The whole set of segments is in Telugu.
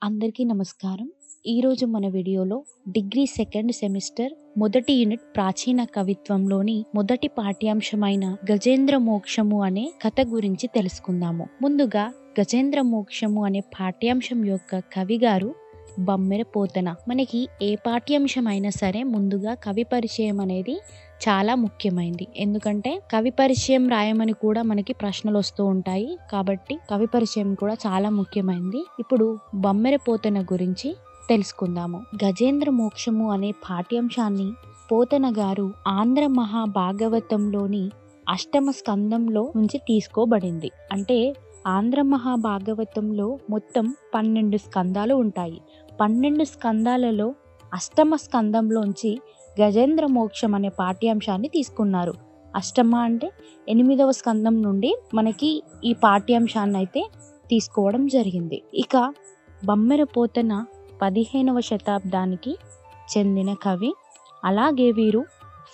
అందరికీ నమస్కారం. ఈరోజు మన వీడియోలో డిగ్రీ సెకండ్ సెమిస్టర్ మొదటి యూనిట్ ప్రాచీన కవిత్వంలోని మొదటి పాఠ్యాంశమైన గజేంద్ర మోక్షము అనే కథ గురించి తెలుసుకుందాము. ముందుగా గజేంద్ర మోక్షము అనే పాఠ్యాంశం యొక్క కవిగారు బమ్మెర పోతన. మనకి ఏ పాఠ్యాంశం అయినా సరే ముందుగా కవి పరిచయం అనేది చాలా ముఖ్యమైనది. ఎందుకంటే కవి పరిచయం రాయమని కూడా మనకి ప్రశ్నలు వస్తూ ఉంటాయి. కాబట్టి కవి పరిచయం కూడా చాలా ముఖ్యమైనది. ఇప్పుడు బమ్మెర పోతన గురించి తెలుసుకుందాము. గజేంద్ర మోక్షము అనే పాఠ్యాంశాన్ని పోతన గారు ఆంధ్ర మహాభాగవతంలోని అష్టమ స్కందంలో నుంచి తీసుకోబడింది. అంటే ఆంధ్ర మహాభాగవతంలో మొత్తం 12 స్కందాలు ఉంటాయి. 12 స్కందాలలో అష్టమ స్కందంలోంచి గజేంద్ర మోక్షం అనే పాఠ్యాంశాన్ని తీసుకున్నారు. అష్టమ అంటే 8వ స్కందం నుండి మనకి ఈ పాఠ్యాంశాన్ని అయితే తీసుకోవడం జరిగింది. ఇక బమ్మెర పోతన 15వ శతాబ్దానికి చెందిన కవి. అలాగే వీరు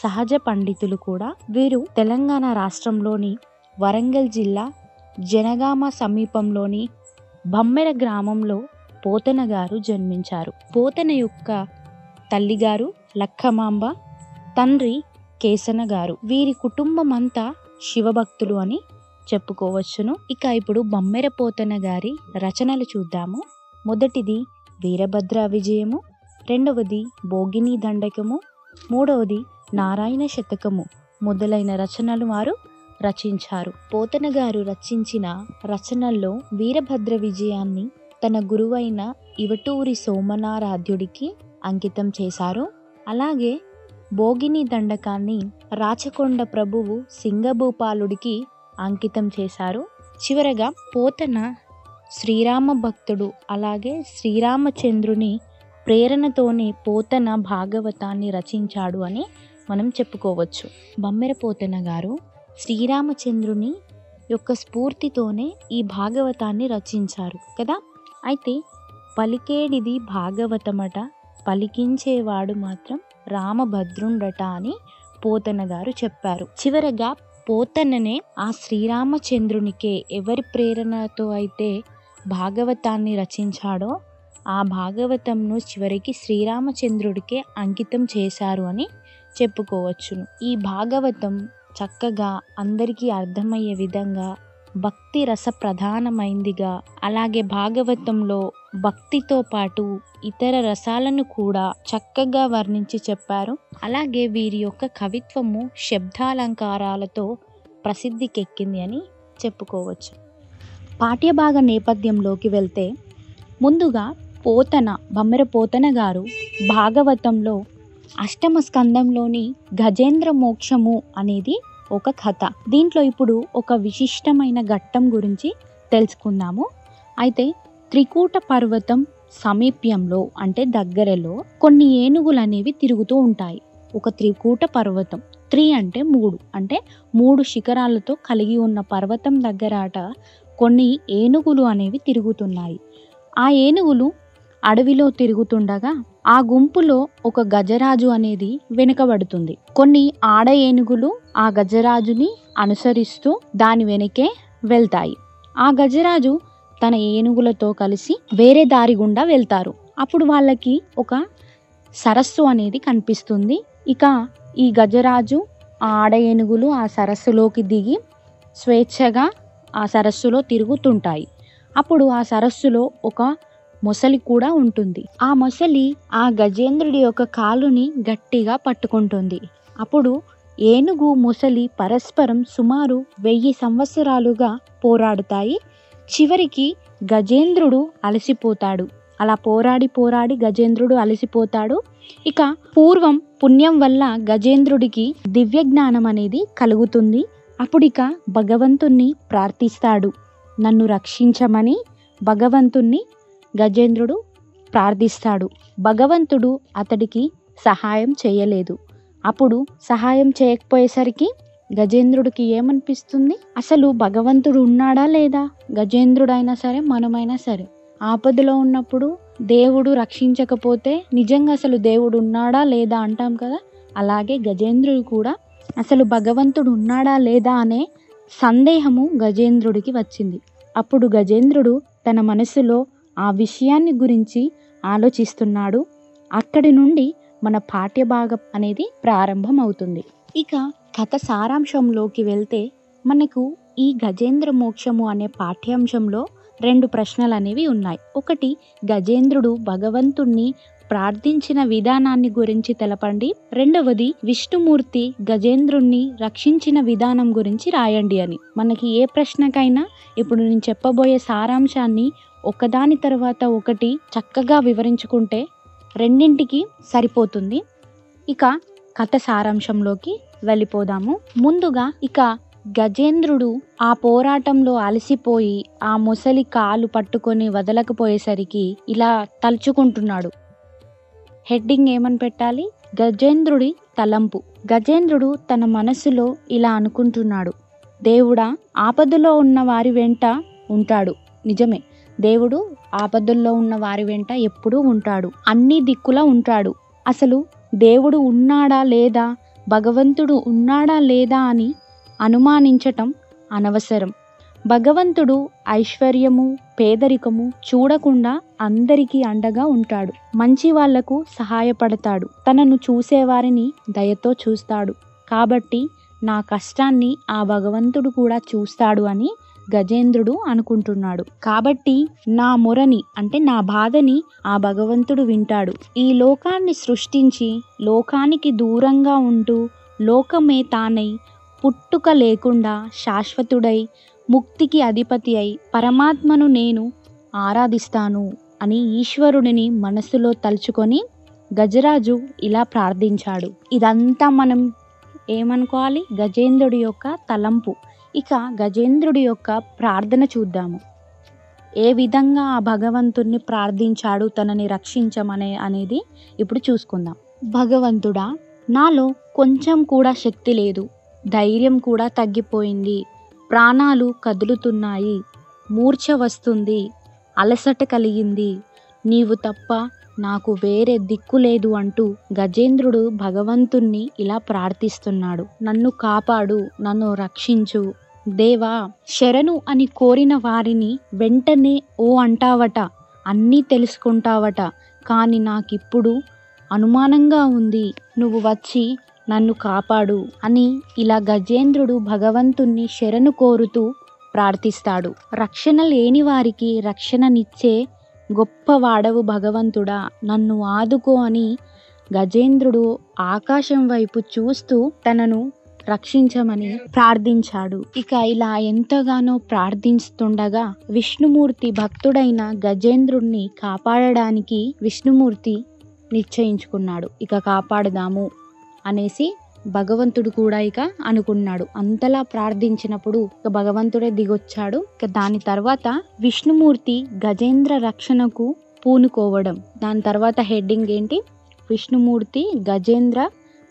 సహజ పండితులు కూడా. వీరు తెలంగాణ రాష్ట్రంలోని వరంగల్ జిల్లా జనగామ సమీపంలోని బమ్మెర గ్రామంలో పోతన గారు జన్మించారు. పోతన యొక్క తల్లిగారు లక్కమాంబ, తండ్రి కేసన గారు. వీరి కుటుంబం అంతా శివభక్తులు అని చెప్పుకోవచ్చును. ఇక ఇప్పుడు బమ్మెర పోతన గారి రచనలు చూద్దాము. మొదటిది వీరభద్ర విజయము, రెండవది భోగిని దండకము, మూడవది నారాయణ శతకము మొదలైన రచనలు వారు రచించారు. పోతన గారు రచించిన రచనల్లో వీరభద్ర విజయాన్ని తన గురువైన ఇవటూరి సోమనారాధ్యుడికి అంకితం చేశారు. అలాగే భోగిని దండకాన్ని రాచకొండ ప్రభువు సింగభూపాలుడికి అంకితం చేశారు. చివరగా పోతన శ్రీరామ భక్తుడు. అలాగే శ్రీరామచంద్రుని ప్రేరణతోనే పోతన భాగవతాన్ని రచించాడు అని మనం చెప్పుకోవచ్చు. బమ్మెర పోతన గారు శ్రీరామచంద్రుని యొక్క స్ఫూర్తితోనే ఈ భాగవతాన్ని రచించారు కదా. అయితే పలికేడిది భాగవతమట, పలికించేవాడు మాత్రం రామభద్రుండట అని పోతన గారు చెప్పారు. చివరగా పోతననే ఆ శ్రీరామచంద్రునికే ఎవరి ప్రేరణతో అయితే భాగవతాన్ని రచించాడో ఆ భాగవతంను చివరికి శ్రీరామచంద్రుడికే అంకితం చేశారు అని చెప్పుకోవచ్చును. ఈ భాగవతం చక్కగా అందరికీ అర్థమయ్యే విధంగా భక్తి రస ప్రధానమైందిగా, అలాగే భాగవతంలో భక్తితో పాటు ఇతర రసాలను కూడా చక్కగా వర్ణించి చెప్పారు. అలాగే వీరి యొక్క కవిత్వము శబ్దాలంకారాలతో ప్రసిద్ధికెక్కింది అని చెప్పుకోవచ్చు. పాఠ్యభాగ నేపథ్యంలోకి వెళ్తే ముందుగా బమ్మెర పోతన గారు భాగవతంలో అష్టమ స్కందంలోని గజేంద్ర మోక్షము అనేది ఒక కథ. దీంట్లో ఇప్పుడు ఒక విశిష్టమైన ఘట్టం గురించి తెలుసుకుందాము. అయితే త్రికూట పర్వతం సమీప్యంలో అంటే దగ్గరలో కొన్ని ఏనుగులు అనేవి తిరుగుతూ ఉంటాయి. ఒక త్రికూట పర్వతం, అంటే 3 అంటే 3 శిఖరాలతో కలిగి ఉన్న పర్వతం దగ్గరట కొన్ని ఏనుగులు అనేవి తిరుగుతున్నాయి. ఆ ఏనుగులు అడవిలో తిరుగుతుండగా ఆ గుంపులో ఒక గజరాజు అనేది వెనుకబడుతుంది. కొన్ని ఆడ ఏనుగులు ఆ గజరాజుని అనుసరిస్తూ దాని వెనకే వెళ్తాయి. ఆ గజరాజు తన ఏనుగులతో కలిసి వేరే దారి గుండా వెళ్తారు. అప్పుడు వాళ్ళకి ఒక సరస్సు అనేది కనిపిస్తుంది. ఇక ఈ గజరాజు ఆ ఆడ ఏనుగులు ఆ సరస్సులోకి దిగి స్వేచ్ఛగా ఆ సరస్సులో తిరుగుతుంటాయి. అప్పుడు ఆ సరస్సులో ఒక మొసలి కూడా ఉంటుంది. ఆ మొసలి ఆ గజేంద్రుడి యొక్క కాలుని గట్టిగా పట్టుకుంటుంది. అప్పుడు ఏనుగు మొసలి పరస్పరం సుమారు 1000 సంవత్సరాలుగా పోరాడుతాయి. చివరికి గజేంద్రుడు అలసిపోతాడు. అలా పోరాడి గజేంద్రుడు అలసిపోతాడు. ఇక పూర్వం పుణ్యం వల్ల గజేంద్రుడికి దివ్య జ్ఞానం అనేది కలుగుతుంది. అప్పుడిక భగవంతుణ్ణి ప్రార్థిస్తాడు. నన్ను రక్షించమని భగవంతుణ్ణి గజేంద్రుడు ప్రార్థిస్తాడు. భగవంతుడు అతడికి సహాయం చేయలేదు. అప్పుడు సహాయం చేయకపోయేసరికి గజేంద్రుడికి ఏమనిపిస్తుంది, అసలు భగవంతుడు ఉన్నాడా లేదా? గజేంద్రుడైనా సరే మనమైనా సరే ఆపదలో ఉన్నప్పుడు దేవుడు రక్షించకపోతే నిజంగా అసలు దేవుడు ఉన్నాడా లేదా అంటాం కదా. అలాగే గజేంద్రుడు కూడా అసలు భగవంతుడు ఉన్నాడా లేదా అనే సందేహము గజేంద్రుడికి వచ్చింది. అప్పుడు గజేంద్రుడు తన మనసులో ఆ విషయాన్ని గురించి ఆలోచిస్తున్నాడు. అక్కడి నుండి మన పాఠ్యభాగం అనేది ప్రారంభం అవుతుంది. ఇక కథ సారాంశంలోకి వెళ్తే మనకు ఈ గజేంద్ర మోక్షము అనే పాఠ్యాంశంలో 2 ప్రశ్నలు అనేవి ఉన్నాయి. ఒకటి, గజేంద్రుడు భగవంతుణ్ణి ప్రార్థించిన విధానాన్ని గురించి తెలపండి. రెండవది, విష్ణుమూర్తి గజేంద్రుణ్ణి రక్షించిన విధానం గురించి రాయండి అని. మనకి ఏ ప్రశ్నకైనా ఇప్పుడు నేను చెప్పబోయే సారాంశాన్ని ఒకదాని తర్వాత ఒకటి చక్కగా వివరించుకుంటే రెండింటికి సరిపోతుంది. ఇక కథ సారాంశంలోకి వెళ్ళిపోదాము. ముందుగా ఇక గజేంద్రుడు ఆ పోరాటంలో అలసిపోయి ఆ మొసలి కాలు పట్టుకొని వదలకపోయేసరికి ఇలా తలుచుకుంటున్నాడు. హెడ్డింగ్ ఏమని పెట్టాలి? గజేంద్రుడి తలంపు. గజేంద్రుడు తన మనసులో ఇలా అనుకుంటున్నాడు, దేవుడా, ఆపదలో ఉన్న వారి వెంట ఉంటాడు. నిజమే, దేవుడు ఆపదల్లో ఉన్న వారి వెంట ఎప్పుడూ ఉంటాడు, అన్ని దిక్కులా ఉంటాడు. అసలు దేవుడు ఉన్నాడా లేదా, భగవంతుడు ఉన్నాడా లేదా అని అనుమానించటం అనవసరం. భగవంతుడు ఐశ్వర్యము, పేదరికము చూడకుండా అందరికీ అండగా ఉంటాడు. మంచి వాళ్లకు సహాయపడతాడు. తనను చూసేవారిని దయతో చూస్తాడు. కాబట్టి నా కష్టాన్ని ఆ భగవంతుడు కూడా చూస్తాడు అని గజేంద్రుడు అనుకుంటున్నాడు. కాబట్టి నా మొరని అంటే నా బాధని ఆ భగవంతుడు వింటాడు. ఈ లోకాన్ని సృష్టించి లోకానికి దూరంగా ఉంటూ లోకమే తానై పుట్టుక లేకుండా శాశ్వతుడై ముక్తికి అధిపతి అయి పరమాత్మను నేను ఆరాధిస్తాను అని ఈశ్వరుడిని మనసులో తలుచుకొని గజరాజు ఇలా ప్రార్థించాడు. ఇదంతా మనం ఏమనుకోవాలి? గజేంద్రుడి యొక్క తలంపు. ఇక గజేంద్రుడి యొక్క ప్రార్థన చూద్దాము. ఏ విధంగా ఆ భగవంతుణ్ణి ప్రార్థించాడు తనని రక్షించమనే అనేది ఇప్పుడు చూసుకుందాం. భగవంతుడా, నాలో కొంచెం కూడా శక్తి లేదు, ధైర్యం కూడా తగ్గిపోయింది, ప్రాణాలు కదులుతున్నాయి, మూర్ఛ వస్తుంది, అలసట కలిగింది, నీవు తప్ప నాకు వేరే దిక్కు లేదు అంటూ గజేంద్రుడు భగవంతుణ్ణి ఇలా ప్రార్థిస్తున్నాడు. నన్ను కాపాడు, నన్ను రక్షించు దేవా, శరణు అని కోరిన వారిని వెంటనే ఓ అంటావట, అన్నీ తెలుసుకుంటావట. కానీ నాకిప్పుడు అనుమానంగా ఉంది, నువ్వు వచ్చి నన్ను కాపాడు అని ఇలా గజేంద్రుడు భగవంతుణ్ణి శరణు కోరుతూ ప్రార్థిస్తాడు. రక్షణ లేని వారికి రక్షణనిచ్చే గొప్పవాడవు భగవంతుడా, నన్ను ఆదుకో అని గజేంద్రుడు ఆకాశం వైపు చూస్తూ తనను రక్షించమని ప్రార్థించాడు. ఇక ఇలా ఎంతగానో ప్రార్థిస్తుండగా విష్ణుమూర్తి భక్తుడైన గజేంద్రుణ్ణి కాపాడడానికి విష్ణుమూర్తి నిశ్చయించుకున్నాడు. ఇక కాపాడదాము అనేసి భగవంతుడు కూడా ఇక అనుకున్నాడు. అంతలా ప్రార్థించినప్పుడు ఇక భగవంతుడే దిగొచ్చాడు. ఇక దాని తర్వాత విష్ణుమూర్తి గజేంద్ర రక్షణకు పూనుకోవడం. దాని తర్వాత హెడ్డింగ్ ఏంటి? విష్ణుమూర్తి గజేంద్ర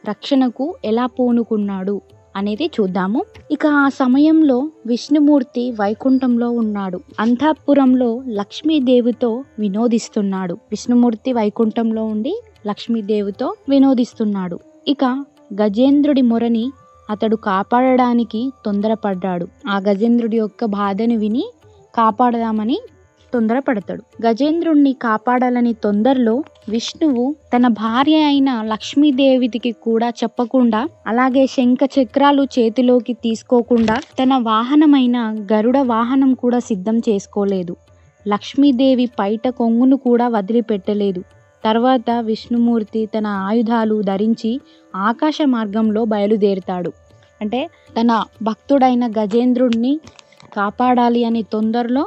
రక్షణకు ఎలా పూనుకున్నాడు అనేది చూద్దాము. ఇక ఆ సమయంలో విష్ణుమూర్తి వైకుంఠంలో ఉన్నాడు. అంతఃపురంలో లక్ష్మీదేవితో వినోదిస్తున్నాడు. విష్ణుమూర్తి వైకుంఠంలో ఉండి లక్ష్మీదేవితో వినోదిస్తున్నాడు. ఇక గజేంద్రుడి మొరని అతడు కాపాడడానికి తొందరపడ్డాడు. ఆ గజేంద్రుడి యొక్క బాధను విని కాపాడదామని తొందరపడతాడు. గజేంద్రుణ్ణి కాపాడాలని తొందరలో విష్ణువు తన భార్య అయిన లక్ష్మీదేవికి కూడా చెప్పకుండా, అలాగే శంఖ చక్రాలు చేతిలోకి తీసుకోకుండా తన వాహనమైన గరుడ వాహనం కూడా సిద్ధం చేసుకోలేదు. లక్ష్మీదేవి పైట కొంగును కూడా వదిలిపెట్టలేదు. తర్వాత విష్ణుమూర్తి తన ఆయుధాలు ధరించి ఆకాశ మార్గంలో బయలుదేరుతాడు. అంటే తన భక్తుడైన గజేంద్రుడిని కాపాడాలి అనే తొందరలో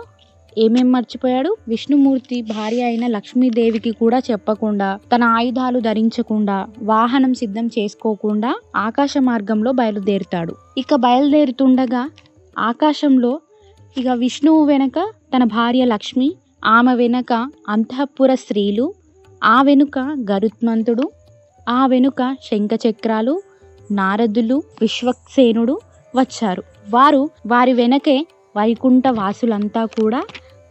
ఏమేం మర్చిపోయాడు? విష్ణుమూర్తి భార్య అయిన లక్ష్మీదేవికి కూడా చెప్పకుండా, తన ఆయుధాలు ధరించకుండా, వాహనం సిద్ధం చేసుకోకుండా ఆకాశ మార్గంలో బయలుదేరుతాడు. ఇక బయలుదేరుతుండగా ఆకాశంలో ఇక విష్ణువు వెనక తన భార్య లక్ష్మి, ఆమె వెనక అంతఃపుర స్త్రీలు, ఆ వెనుక గరుత్మంతుడు, ఆ వెనుక శంఖచక్రాలు, నారదులు, విశ్వక్సేనుడు వచ్చారు. వారి వెనకే వైకుంఠ వాసులంతా కూడా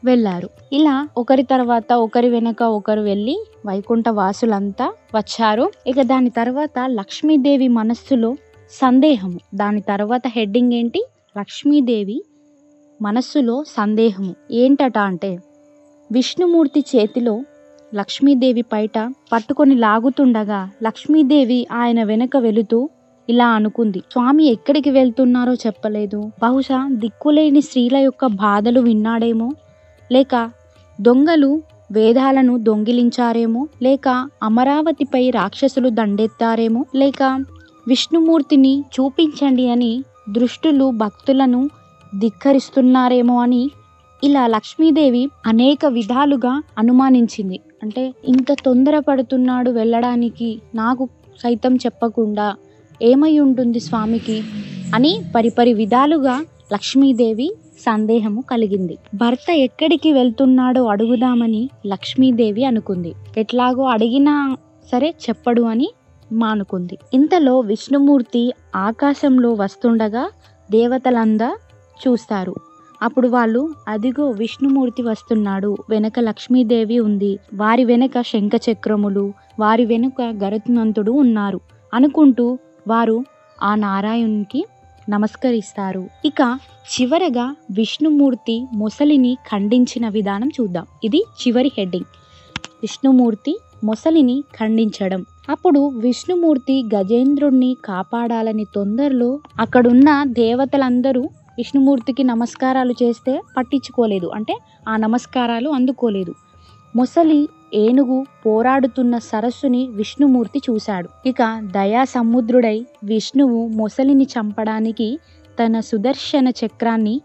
వెళ్ళారు. ఇలా ఒకరి తర్వాత ఒకరి వెనక ఒకరు వెళ్ళి వైకుంఠ వాసులంతా వచ్చారు. ఇక దాని తర్వాత లక్ష్మీదేవి మనస్సులో సందేహము. దాని తర్వాత హెడ్డింగ్ ఏంటి? లక్ష్మీదేవి మనస్సులో సందేహము ఏంటట అంటే, విష్ణుమూర్తి చేతిలో లక్ష్మీదేవి పైట పట్టుకొని లాగుతుండగా లక్ష్మీదేవి ఆయన వెనుక వెళుతూ ఇలా అనుకుంది, స్వామి ఎక్కడికి వెళ్తున్నారో చెప్పలేదు. బహుశా దిక్కులేని స్త్రీల యొక్క బాధలు విన్నాడేమో, లేక దొంగలు వేదాలను దొంగిలించారేమో, లేక అమరావతిపై రాక్షసులు దండెత్తారేమో, లేక విష్ణుమూర్తిని చూపించండి అని దృష్టులు భక్తులను ధిక్కరిస్తున్నారేమో అని ఇలా లక్ష్మీదేవి అనేక విధాలుగా అనుమానించింది. అంటే ఇంత తొందరపడుతున్నాడు వెళ్ళడానికి, నాకు సైతం చెప్పకుండా ఏమై ఉంటుంది స్వామికి అని పరిపరి విధాలుగా లక్ష్మీదేవి సందేహము కలిగింది. భర్త ఎక్కడికి వెళ్తున్నాడో అడుగుదామని లక్ష్మీదేవి అనుకుంది. ఎట్లాగో అడిగినా సరే చెప్పడు అని మానుకుంది. ఇంతలో విష్ణుమూర్తి ఆకాశంలో వస్తుండగా దేవతలందా చూస్తారు. అప్పుడు వాళ్ళు, అదిగో విష్ణుమూర్తి వస్తున్నాడు, వెనక లక్ష్మీదేవి ఉంది, వారి వెనక శంఖచక్రములు, వారి వెనుక గరుత్మంతుడు ఉన్నారు అనుకుంటూ వారు ఆ నారాయణునికి నమస్కరిస్తారు. ఇక చివరగా విష్ణుమూర్తి మొసలిని ఖండించిన విధానం చూద్దాం. ఇది చివరి హెడ్డింగ్, విష్ణుమూర్తి మొసలిని ఖండించడం. అప్పుడు విష్ణుమూర్తి గజేంద్రుణ్ణి కాపాడాలని తొందరలో అక్కడున్న దేవతలందరూ విష్ణుమూర్తికి నమస్కారాలు చేస్తే పట్టించుకోలేదు, అంటే ఆ నమస్కారాలు అందుకోలేదు. మొసలి ఏనుగు పోరాడుతున్న సరస్సుని విష్ణుమూర్తి చూశాడు. ఇక దయా సముద్రుడై విష్ణువు మొసలిని చంపడానికి తన సుదర్శన చక్రాన్ని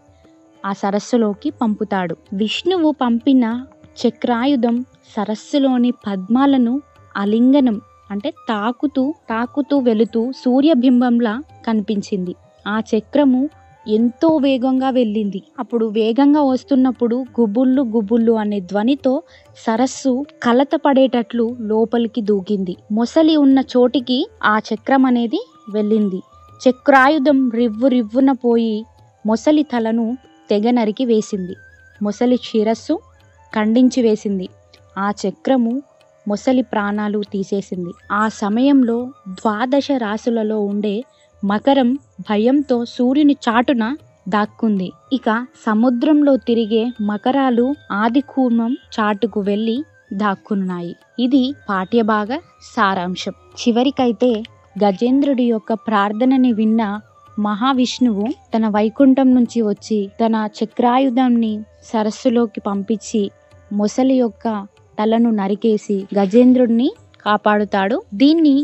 ఆ సరస్సులోకి పంపుతాడు. విష్ణువు పంపిన చక్రాయుధం సరస్సులోని పద్మాలను అలింగనం అంటే తాకుతూ వెళుతూ సూర్యబింబంలా కనిపించింది. ఆ చక్రము ఎంతో వేగంగా వెళ్ళింది. అప్పుడు వేగంగా వస్తున్నప్పుడు గుబుళ్ళు గుబుళ్ళు అనే ధ్వనితో సరస్సు కలత పడేటట్లు లోపలికి దూకింది. మొసలి ఉన్న చోటికి ఆ చక్రం అనేది వెళ్ళింది. చక్రాయుధం రివ్వున పోయి మొసలి తలను తెగ నరికి వేసింది. మొసలి శిరస్సు ఖండించి వేసింది. ఆ చక్రము మొసలి ప్రాణాలు తీసేసింది. ఆ సమయంలో 12 రాశులలో ఉండే మకరం భయంతో సూర్యుని చాటున దాక్కుంది. ఇక సముద్రంలో తిరిగే మకరాలు ఆదికూర్మం చాటుకు వెళ్ళి దాక్కున్నాయి. ఇది పాఠ్యభాగ సారాంశం. చివరికైతే గజేంద్రుడి యొక్క ప్రార్థనని విన్న మహావిష్ణువు తన వైకుంఠం నుంచి వచ్చి తన చక్రాయుధాన్ని సరస్సులోకి పంపించి మొసలి యొక్క తలను నరికేసి గజేంద్రుడిని కాపాడుతాడు. దీన్ని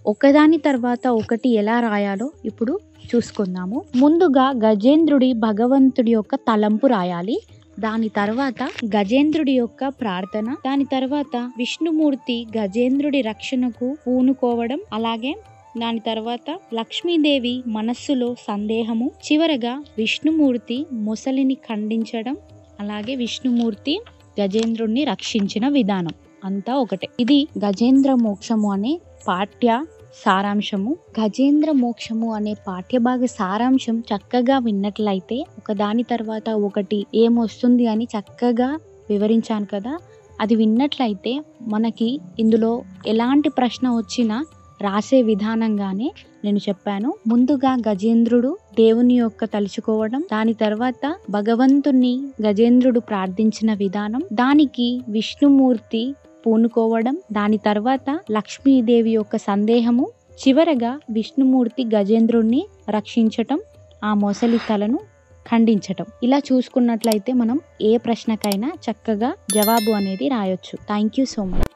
ఒకదాని తర్వాత ఒకటి ఎలా రాయాలో ఇప్పుడు చూసుకుందాము. ముందుగా గజేంద్రుడి భగవంతుడి యొక్క తలంపు రాయాలి, దాని తర్వాత గజేంద్రుడి యొక్క ప్రార్థన, దాని తర్వాత విష్ణుమూర్తి గజేంద్రుడి రక్షణకు పూనుకోవడం, అలాగే దాని తర్వాత లక్ష్మీదేవి మనస్సులో సందేహము, చివరగా విష్ణుమూర్తి మొసలిని ఖండించడం, అలాగే విష్ణుమూర్తి గజేంద్రుడిని రక్షించిన విధానం అంతా ఒకటే. ఇది గజేంద్ర మోక్షము అనే పాఠ్య సారాంశము. గజేంద్ర మోక్షము అనే పాఠ్యభాగ సారాంశం చక్కగా విన్నట్లయితే ఒకదాని తర్వాత ఒకటి ఏమొస్తుంది అని చక్కగా వివరించాను కదా, అది విన్నట్లయితే మనకి ఇందులో ఎలాంటి ప్రశ్న వచ్చినా రాసే విధానంగానే నేను చెప్పాను. ముందుగా గజేంద్రుడు దేవుని యొక్క తలుచుకోవడం, దాని తర్వాత భగవంతుణ్ణి గజేంద్రుడు ప్రార్థించిన విధానం, దానికి విష్ణుమూర్తి పూనుకోవడం, దాని తర్వాత లక్ష్మీదేవి యొక్క సందేహము, చివరగా విష్ణుమూర్తి గజేంద్రుణ్ణి రక్షించటం, ఆ మొసలి తలను ఖండించటం. ఇలా చూసుకున్నట్లయితే మనం ఏ ప్రశ్నకైనా చక్కగా జవాబు అనేది రాయొచ్చు. Thank you so much.